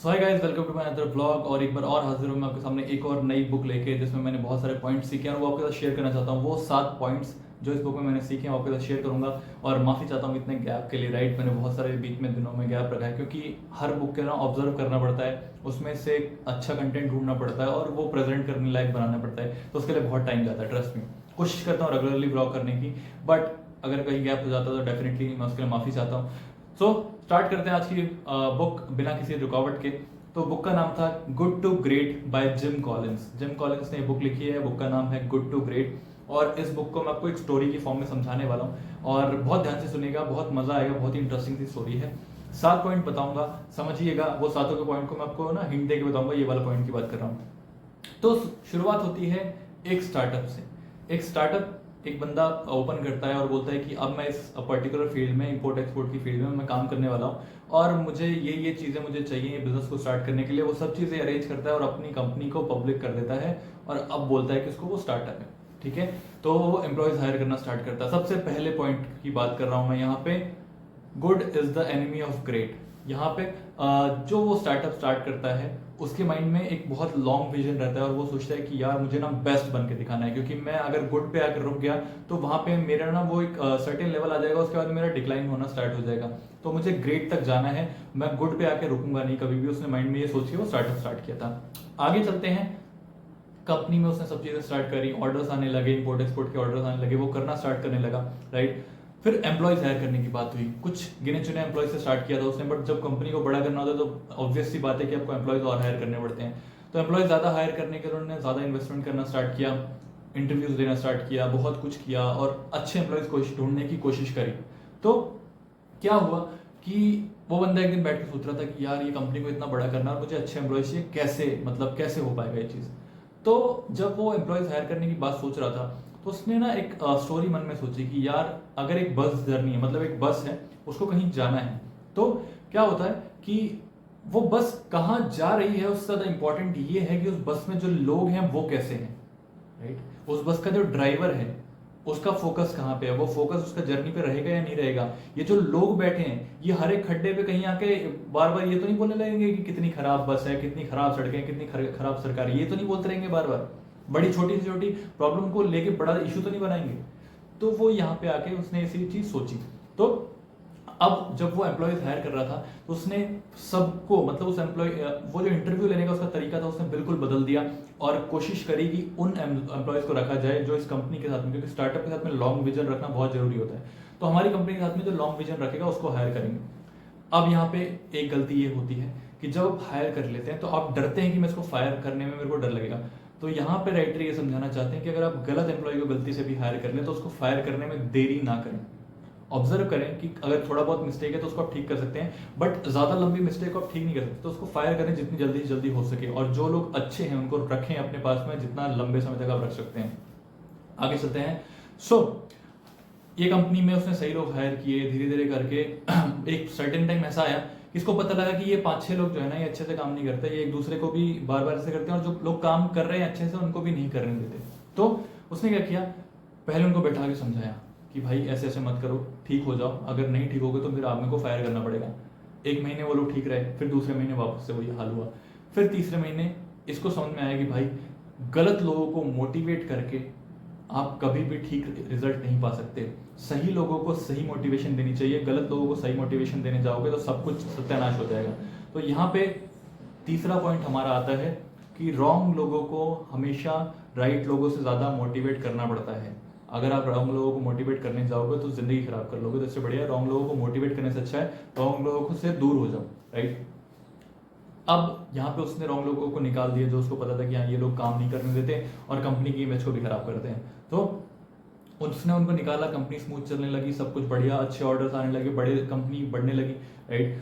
So hi guys, welcome to my other blog. और एक बार और हाजिर हूँ मैं आपके सामने एक और नई बुक लेके, जिसमें मैंने बहुत सारे पॉइंट्स सीखे हैं और वो आपके साथ शेयर करना चाहता हूँ। वो 7 पॉइंट्स जो इस बुक में मैंने सीखे हैं वो आपके साथ शेयर करूंगा। और माफ़ी चाहता हूँ इतने गैप के लिए। राइट, मैंने बहुत सारे बीच में दिनों में गैप रखा है क्योंकि हर बुक के ना ऑब्जर्व करना पड़ता है, उसमें से एक अच्छा कंटेंट ढूंढना पड़ता है और वो प्रेजेंट करने लायक बनाना पड़ता है। तो उसके लिए बहुत टाइम जाता है, ट्रस्ट मी। कोशिश करता हूँ रेगुलरली ब्लॉग करने की, बट अगर कहीं गैप हो जाता है तो डेफिनेटली मैं उसके लिए माफ़ी चाहता हूँ। सो स्टार्ट करते हैं आज की बुक बिना किसी रुकावट के। तो बुक का नाम था good to great by Jim Collins. Jim Collins ने बुक लिखी है, बुक का नाम है गुड टू ग्रेट। और इस बुक को मैं आपको एक स्टोरी की फॉर्म में समझाने वाला हूँ और बहुत ध्यान से सुनिएगा, बहुत मजा आएगा। बहुत ही इंटरेस्टिंग सी स्टोरी है। 7 पॉइंट बताऊंगा, समझिएगा। वो सातों के पॉइंट को मैं आपको ना हिंट दे के बताऊंगा, ये वाला पॉइंट की बात कर रहा हूँ। तो शुरुआत होती है एक स्टार्टअप से। एक स्टार्टअप, एक बंदा ओपन करता है और बोलता है कि अब मैं इस पर्टिकुलर फील्ड में, इंपोर्ट एक्सपोर्ट की फील्ड में मैं काम करने वाला हूँ और मुझे ये चीज़ें मुझे चाहिए बिजनेस को स्टार्ट करने के लिए। वो सब चीज़ें अरेंज करता है और अपनी कंपनी को पब्लिक कर देता है और अब बोलता है कि उसको वो स्टार्टअप है। ठीक है, तो वो एम्प्लॉयज हायर करना स्टार्ट करता है। सबसे पहले पॉइंट की बात कर रहा हूँ मैं यहाँ पे, good is the enemy of great. यहाँ पे जो वो स्टार्टअप स्टार्ट करता है उसके माइंड में एक बहुत लॉन्ग विजन रहता है और वो सोचता है कि यार मुझे ना बेस्ट बन के दिखाना है, क्योंकि मैं अगर गुड पे आकर रुक गया तो वहां पे मेरा ना वो एक सर्टेन लेवल आ जाएगा, उसके बाद मेरा डिक्लाइन होना स्टार्ट हो जाएगा। तो मुझे ग्रेट तक जाना है, मैं गुड पे आके रुकूंगा नहीं कभी भी। उसने माइंड में ये सोच के वो स्टार्टअप स्टार्ट किया था। आगे चलते हैं। कंपनी में उसने सब चीजें स्टार्ट करी, ऑर्डर्स आने लगे, इंपोर्ट एक्सपोर्ट के ऑर्डर्स आने लगे, वो करना स्टार्ट करने लगा। राइट, फिर एम्प्लॉयज हायर करने की बात हुई। कुछ गिने चुने एम्प्लॉयज से स्टार्ट किया था उसने, बट जब कंपनी को बड़ा करना होता है तो ऑब्वियस सी बात है कि आपको एम्प्लॉयज और हायर करने पड़ते हैं। तो एम्प्लॉयज ज्यादा हायर करने के लिए उन्होंने ज्यादा इन्वेस्टमेंट करना स्टार्ट किया, इंटरव्यूज देना स्टार्ट किया, बहुत कुछ किया और अच्छे एम्प्लॉयज ढूंढने की कोशिश करी। तो क्या हुआ कि वो बंदा एक दिन बैठ के सोच रहा था कि यार ये कंपनी को इतना बड़ा करना और मुझे अच्छे एम्प्लॉयज चाहिए, कैसे, मतलब कैसे हो पाएगा ये चीज़। तो जब वो एम्प्लॉयज हायर करने की बात सोच रहा था तो उसने ना एक स्टोरी मन में सोची कि यार अगर एक बस जर्नी है, मतलब एक बस है, उसको कहीं जाना है, तो क्या होता है कि वो बस कहाँ जा रही है उससे ज्यादा इंपॉर्टेंट ये है कि उस बस में जो लोग हैं वो कैसे हैं। राइट, उस बस का जो ड्राइवर है उसका फोकस कहाँ पे है, वो फोकस उसका जर्नी पे रहेगा या नहीं रहेगा। ये जो लोग बैठे हैं ये हर एक खड्डे पे कहीं आके बार बार ये तो नहीं बोलने लगेंगे कि कितनी खराब बस है, कितनी खराब सड़कें, कितनी खराब सरकार है, ये तो नहीं बोलते रहेंगे बार बार। बड़ी छोटी से छोटी प्रॉब्लम को लेके बड़ा इशू तो नहीं बनाएंगे। तो वो यहाँ पे आके उसने ऐसी चीज सोची। तो अब जब वो एम्प्लॉयज हायर कर रहा था तो उसने सबको, मतलब उस एम्प्लॉय, वो जो इंटरव्यू लेने का उसका तरीका था उसने बिल्कुल बदल दिया और कोशिश करी कि उन एम्प्लॉयज को रखा जाए जो इस कंपनी के साथ में, क्योंकि स्टार्टअप के साथ में लॉन्ग विजन रखना बहुत जरूरी होता है। तो हमारी कंपनी के साथ में जो लॉन्ग विजन रखेगा उसको हायर करेंगे। अब यहाँ पे एक गलती ये होती है कि जब आप हायर कर लेते हैं तो आप डरते हैं कि मैं इसको फायर करने में मेरे को डर लगेगा। तो यहाँ पे राइटर ये समझाना चाहते हैं कि अगर आप गलत एम्प्लॉय को गलती से भी हायर कर लें तो उसको फायर करने में देरी ना करें। ऑब्जर्व करें कि अगर थोड़ा बहुत मिस्टेक है तो उसको आप ठीक कर सकते हैं, बट ज्यादा लंबी मिस्टेक को आप ठीक नहीं कर सकते। तो उसको फायर करें जितनी जल्दी से जल्दी हो सके और जो लोग अच्छे हैं उनको रखें अपने पास में, जितना लंबे समय तक आप रख सकते हैं। आगे चलते हैं। ये कंपनी में उसने सही लोग हायर किए धीरे धीरे करके। एक सर्टेन टाइम ऐसा आया कि इसको पता लगा कि ये 5-6 लोग जो है ना ये अच्छे से काम नहीं करते, ये एक दूसरे को भी बार बार ऐसे करते हैं और जो लोग काम कर रहे हैं अच्छे से उनको भी नहीं करने देते। तो उसने क्या किया, पहले उनको बैठा के समझाया कि भाई ऐसे ऐसे मत करो, ठीक हो जाओ, अगर नहीं ठीक होगे तो फिर आप मेरे को फायर करना पड़ेगा। 1 महीने वो लोग ठीक रहे, फिर दूसरे महीने वापस से वही हाल हुआ। फिर तीसरे महीने इसको समझ में आया कि भाई गलत लोगों को मोटिवेट करके आप कभी भी ठीक रिजल्ट नहीं पा सकते। सही लोगों को सही मोटिवेशन देनी चाहिए, गलत लोगों को सही मोटिवेशन देने जाओगे तो सब कुछ सत्यानाश हो जाएगा। तो यहाँ पे तीसरा पॉइंट हमारा आता है कि रॉन्ग लोगों को हमेशा राइट लोगों से ज्यादा मोटिवेट करना पड़ता है। अगर आप रॉन्ग लोगों को मोटिवेट करने जाओगे तो जिंदगी खराब कर लोगे। तो इससे बढ़िया रॉन्ग लोगों को मोटिवेट करने से अच्छा है रॉन्ग लोगों से दूर हो जाओ। राइट, अब यहाँ पे उसने रॉन्ग लोगों को निकाल दिया जो उसको पता था कि हाँ ये लोग काम नहीं करने देते और कंपनी की इमेज को भी खराब करते हैं। तो उसने उनको निकाला, कंपनी स्मूथ चलने लगी, सब कुछ बढ़िया, अच्छे ऑर्डर्स आने लगे, बड़े कंपनी बढ़ने लगी। राइट,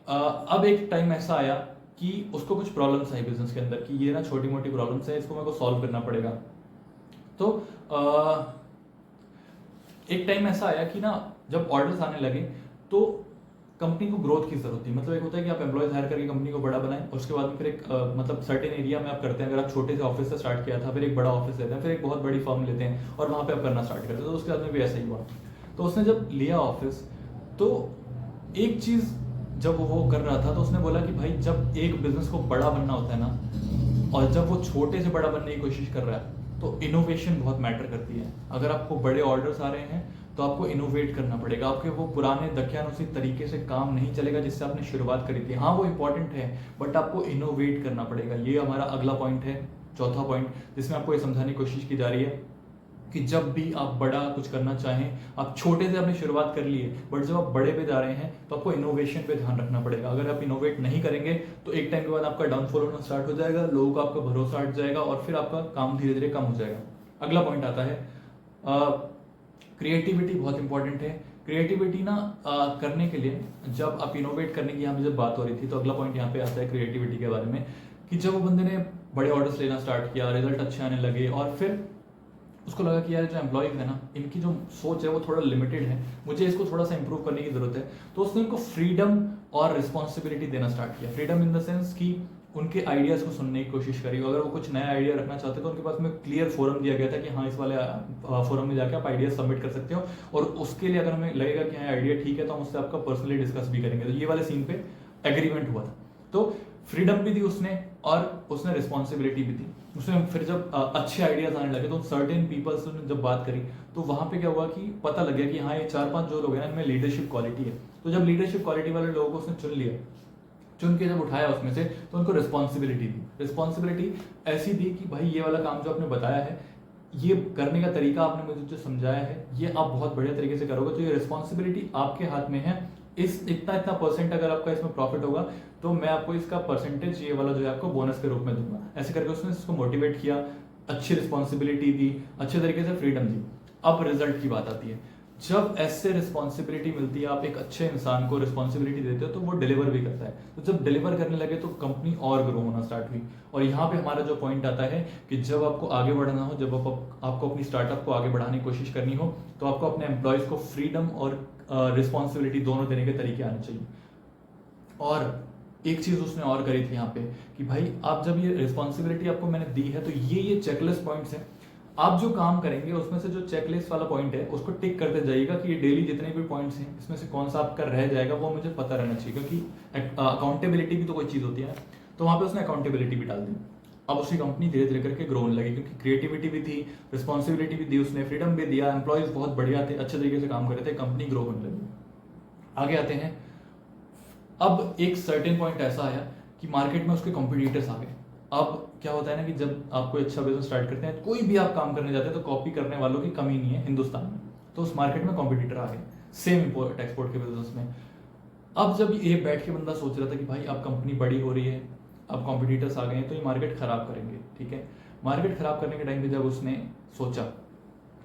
अब एक टाइम ऐसा आया कि उसको कुछ प्रॉब्लम्स आई बिजनेस के अंदर कि ये ना छोटी मोटी प्रॉब्लम्स है, इसको मेरे को सॉल्व करना पड़ेगा। तो एक टाइम ऐसा आया कि ना जब ऑर्डर्स आने लगे तो कंपनी को ग्रोथ की जरूरत थी। मतलब एक होता है कि आप एम्प्लॉयज हायर करके कंपनी को बड़ा बनाएं और उसके बाद में फिर एक मतलब सर्टेन एरिया में आप करते हैं। अगर आप छोटे से ऑफिस से स्टार्ट किया था, फिर एक बड़ा ऑफिस लेते हैं, फिर एक बहुत बड़ी फर्म लेते हैं और वहां पे आप करना स्टार्ट करते हैं। तो उसके बाद में भी ऐसा ही हुआ। तो उसने जब लिया ऑफिस तो एक चीज जब वो कर रहा था तो उसने बोला कि भाई जब एक बिजनेस को बड़ा बनना होता है ना, और जब वो छोटे से बड़ा बनने की कोशिश कर रहा है, तो इनोवेशन बहुत मैटर करती है। अगर आपको बड़े ऑर्डर्स आ रहे हैं तो आपको इनोवेट करना पड़ेगा। आपके वो पुराने दकियानुसी तरीके से काम नहीं चलेगा जिससे आपने शुरुआत करी थी। हाँ वो इंपॉर्टेंट है, बट आपको इनोवेट करना पड़ेगा। ये हमारा अगला पॉइंट है, चौथा पॉइंट, जिसमें आपको ये समझाने की कोशिश की जा रही है कि जब भी आप बड़ा कुछ करना चाहें, आप छोटे से आपने शुरुआत कर ली है, बट जब आप बड़े पे जा रहे हैं तो आपको इनोवेशन पे ध्यान रखना पड़ेगा। अगर आप इनोवेट नहीं करेंगे तो एक टाइम के बाद आपका डाउनफॉल होना स्टार्ट हो जाएगा, लोगों का आपका भरोसा हट जाएगा और फिर आपका काम धीरे धीरे कम हो जाएगा। अगला पॉइंट आता है क्रिएटिविटी। बहुत इंपॉर्टेंट है क्रिएटिविटी ना करने के लिए। जब आप इनोवेट करने की यहाँ पे जब बात हो रही थी, तो अगला पॉइंट यहाँ पे आता है क्रिएटिविटी के बारे में, कि जब वो बंदे ने बड़े ऑर्डर्स लेना स्टार्ट किया, रिजल्ट अच्छे आने लगे, और फिर उसको लगा कि यार जो एम्प्लॉयज है ना, इनकी जो सोच है वो थोड़ा लिमिटेड है, मुझे इसको थोड़ा सा इंप्रूव करने की जरूरत है। तो उसने उनको फ्रीडम और रिस्पॉन्सिबिलिटी देना स्टार्ट किया। फ्रीडम इन द सेंस कि उनके आइडियाज को सुनने की कोशिश करी। अगर वो कुछ नया आइडिया रखना चाहते तो उनके पास में क्लियर फोरम दिया गया था कि हाँ इस वाले फोरम में जाके आप आइडिया सबमिट कर सकते हो, और उसके लिए अगर हमें लगेगा कि हाँ आइडिया ठीक है तो हम उससे आपका पर्सनली डिस्कस भी करेंगे। तो ये वाले सीन पे एग्रीमेंट हुआ था। तो फ्रीडम भी दी उसने और उसने रिस्पॉन्सिबिलिटी भी दी। उसने फिर जब अच्छे आइडियाज आने लगे तो सर्टेन पीपल से जब बात करी तो वहां पे क्या हुआ कि पता लग गया कि हाँ ये 4-5 जो लोग हैं ना, इनमें लीडरशिप क्वालिटी है। तो जब लीडरशिप क्वालिटी वाले लोगों को उसने चुन लिया, चुन के जब उठाया उसमें से, तो उनको रिस्पॉन्सिबिलिटी दी। रिस्पॉन्सिबिलिटी ऐसी दी कि भाई ये वाला काम जो आपने बताया है, ये करने का तरीका आपने मुझे जो समझाया है, ये आप बहुत बढ़िया तरीके से करोगे, तो ये रिस्पॉन्सिबिलिटी आपके हाथ में है। इस इतना इतना परसेंट अगर आपका इसमें प्रॉफिट होगा तो मैं आपको इसका परसेंटेज ये वाला जो है आपको बोनस के रूप में दूंगा। ऐसे करके उसने इसको मोटिवेट किया, अच्छी रिस्पॉन्सिबिलिटी दी, अच्छे तरीके से फ्रीडम दी। अब रिजल्ट की बात आती है। जब ऐसे रिस्पॉन्सिबिलिटी मिलती है, आप एक अच्छे इंसान को रिस्पॉन्सिबिलिटी देते हो तो वो डिलीवर भी करता है। तो जब डिलीवर करने लगे तो कंपनी और ग्रो होना स्टार्ट हुई। और यहाँ पे हमारा जो पॉइंट आता है कि जब आपको आगे बढ़ना हो, जब आपको अपनी स्टार्टअप को आगे बढ़ाने की कोशिश करनी हो, तो आपको अपने एम्प्लॉयज को फ्रीडम और रिस्पॉन्सिबिलिटी दोनों देने के तरीके आने चाहिए। और एक चीज उसने और करी थी यहाँ पे कि भाई आप जब ये रिस्पॉन्सिबिलिटी आपको मैंने दी है, तो ये चेकलिस्ट पॉइंट्स हैं। आप जो काम करेंगे उसमें से जो चेकलिस्ट वाला पॉइंट है उसको टिक करते जाइएगा कि ये डेली जितने भी पॉइंट्स हैं इसमें से कौन सा आपका रह जाएगा वो मुझे पता रहना चाहिए, क्योंकि अकाउंटेबिलिटी भी तो कोई चीज़ होती है। तो वहाँ पे उसने अकाउंटेबिलिटी भी डाल दी। अब उसकी कंपनी धीरे धीरे करके ग्रो होने लगी, क्योंकि क्रिएटिविटी भी थी, रिस्पॉन्सिबिलिटी भी दी उसने, फ्रीडम भी दिया, एम्प्लॉयज बहुत बढ़िया थे, अच्छे तरीके से काम कर रहे थे, कंपनी ग्रो होने लगी। आगे आते हैं। अब एक सर्टेन पॉइंट ऐसा आया कि मार्केट में उसके कॉम्पिटिटर्स आ गए। अब क्या होता है ना कि जब आप कोई अच्छा बिजनेस स्टार्ट करते हैं, कोई भी आप काम करने जाते हैं, तो कॉपी करने वालों की कमी नहीं है हिंदुस्तान में। तो उस मार्केट में कॉम्पिटिटर आ गए सेम इम्पोर्ट एक्सपोर्ट के बिजनेस में। अब जब ये बैठ के बंदा सोच रहा था कि भाई अब कंपनी बड़ी हो रही है, अब कॉम्पिटिटर्स आ गए हैं, तो ये मार्केट खराब करेंगे, ठीक है। मार्केट खराब करने के टाइम पे जब उसने सोचा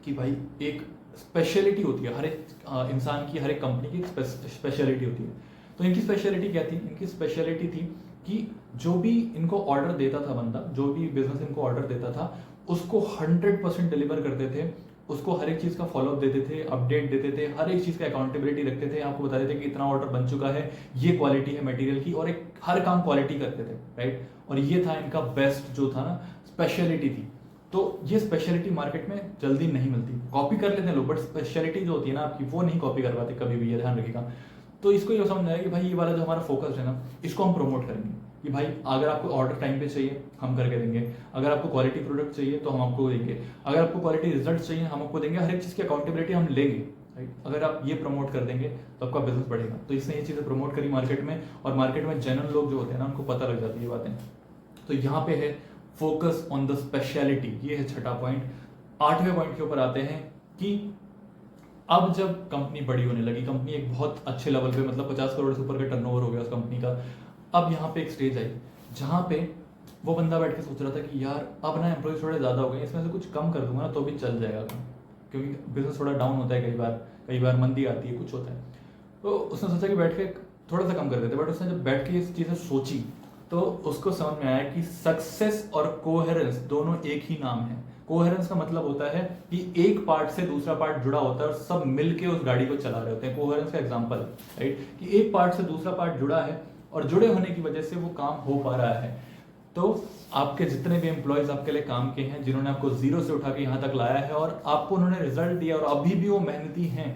कि भाई एक स्पेशलिटी होती है हर एक इंसान की, हर एक कंपनी की एक स्पेशलिटी होती है। तो इनकी स्पेशलिटी क्या थी? इनकी स्पेशलिटी थी कि जो भी इनको ऑर्डर देता था बंदा, जो भी बिजनेस इनको ऑर्डर देता था, उसको 100% डिलीवर करते थे, उसको हर एक चीज़ का फॉलोअप देते थे, अपडेट देते थे, हर एक चीज़ का अकाउंटेबिलिटी रखते थे, आपको बता देते कि इतना ऑर्डर बन चुका है, ये क्वालिटी है मटेरियल की, और एक हर काम क्वालिटी करते थे, राइट। और ये था इनका बेस्ट जो था ना, स्पेशलिटी थी। तो ये स्पेशलिटी मार्केट में जल्दी नहीं मिलती, कॉपी कर लेते हैं लोग, बट स्पेशलिटी जो होती है ना आपकी, वो नहीं कॉपी कर पाते कभी भी, ये ध्यान रखिएगा। तो इसको ये समझ आया कि भाई ये वाला जो हमारा फोकस है ना, इसको हम प्रमोट करेंगे कि भाई अगर आपको ऑर्डर टाइम पे चाहिए हम करके देंगे, अगर आपको क्वालिटी प्रोडक्ट चाहिए तो हम आपको देंगे, अगर आपको क्वालिटी रिजल्ट चाहिए हम आपको देंगे, हर एक चीज़ की अकाउंटेबिलिटी हम लेंगे, राइट। अगर आप ये प्रमोट कर देंगे तो आपका बिजनेस बढ़ेगा। तो इसने ये चीज़ें प्रमोट करी मार्केट में, और मार्केट में जनरल लोग जो होते हैं ना, उनको पता लग जाती है ये बातें। तो यहाँ पे है फोकस ऑन द स्पेशलिटी, ये है छठा पॉइंट। 8वें पॉइंट के ऊपर आते हैं कि अब जब कंपनी बड़ी होने लगी, कंपनी एक बहुत अच्छे लेवल पे, मतलब 50 करोड़ से ऊपर का टर्नओवर हो गया उस कंपनी का। अब यहाँ पे एक स्टेज आई जहाँ पे वो बंदा बैठ के सोच रहा था कि यार अब ना एम्प्लॉयज थोड़े ज़्यादा हो गए, इसमें से कुछ कम कर दूंगा ना तो भी चल जाएगा काम, क्योंकि बिजनेस थोड़ा डाउन होता है, कई बार मंदी आती है, कुछ होता है। तो उसने सोचा कि बैठ के थोड़ा सा कम कर देते, बट उसने जब बैठ के इस चीज़ें सोची तो उसको समझ में आया कि सक्सेस और कोहेरेंस दोनों एक ही नाम है। कोहेरेंस का मतलब होता है कि एक पार्ट से दूसरा पार्ट जुड़ा होता है और सब मिलके उस गाड़ी को चला रहे होते हैं। कोहेरेंस का एग्जांपल है, राइट, कि एक पार्ट से दूसरा पार्ट जुड़ा है और जुड़े होने की वजह से वो काम हो पा रहा है। तो आपके जितने भी एम्प्लॉयज आपके लिए काम के हैं, जिन्होंने आपको जीरो से उठा के यहाँ तक लाया है और आपको उन्होंने रिजल्ट दिया और अभी भी वो मेहनती हैं,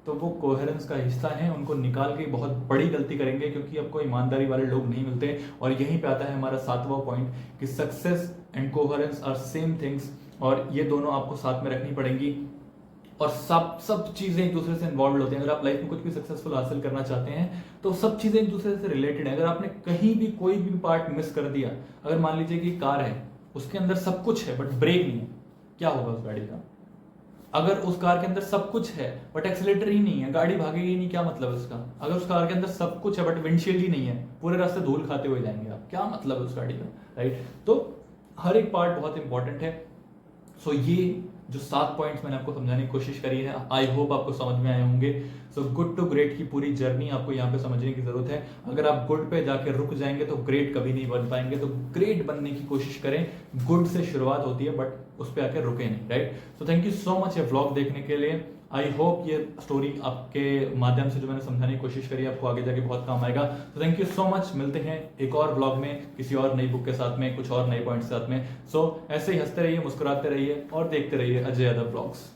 तो वो कोहेरेंस का हिस्सा हैं, उनको निकाल के बहुत बड़ी गलती करेंगे, क्योंकि आपको ईमानदारी वाले लोग नहीं मिलते। और यहीं पे आता है हमारा 7वां पॉइंट कि success and coherence are same things, और ये दोनों आपको साथ में रखनी पड़ेंगी। और सब चीजें एक दूसरे से इन्वॉल्व होती हैं। अगर आप लाइफ में कुछ भी सक्सेसफुल हासिल करना चाहते हैं तो सब चीजें एक दूसरे से रिलेटेड है। अगर आपने कहीं भी कोई भी पार्ट मिस कर दिया, अगर मान लीजिए कि कार है, उसके अंदर सब कुछ है बट ब्रेक नहीं है, क्या होगा उस गाड़ी का? अगर उस कार के अंदर सब कुछ है बट एक्सीलेटर ही नहीं है, गाड़ी भागेगी नहीं, क्या मतलब है उसका? अगर उस कार के अंदर सब कुछ है बट विंडशील्ड ही नहीं है, पूरे रास्ते धूल खाते हुए जाएंगे आप, क्या मतलब है उस गाड़ी का? राइट? तो हर एक पार्ट बहुत इंपॉर्टेंट है। सो ये जो 7 पॉइंट्स मैंने आपको समझाने की कोशिश करी है, आई होप आपको समझ में आए होंगे। सो गुड टू ग्रेट की पूरी जर्नी आपको यहाँ पे समझने की जरूरत है। अगर आप गुड पे जाके रुक जाएंगे तो ग्रेट कभी नहीं बन पाएंगे। तो ग्रेट बनने की कोशिश करें, गुड से शुरुआत होती है बट उस पर आके रुके नहीं। Right? So thank you so much ये व्लॉग देखने के लिए। आई होप ये स्टोरी आपके माध्यम से जो मैंने समझाने की कोशिश करी आपको आगे जाके बहुत काम आएगा। तो थैंक यू सो मच, मिलते हैं एक और व्लॉग में किसी और नई बुक के साथ में, कुछ और नए पॉइंट्स के साथ में। सो ऐसे ही हंसते रहिए, मुस्कुराते रहिए और देखते रहिए अजय यादव व्लॉग्स।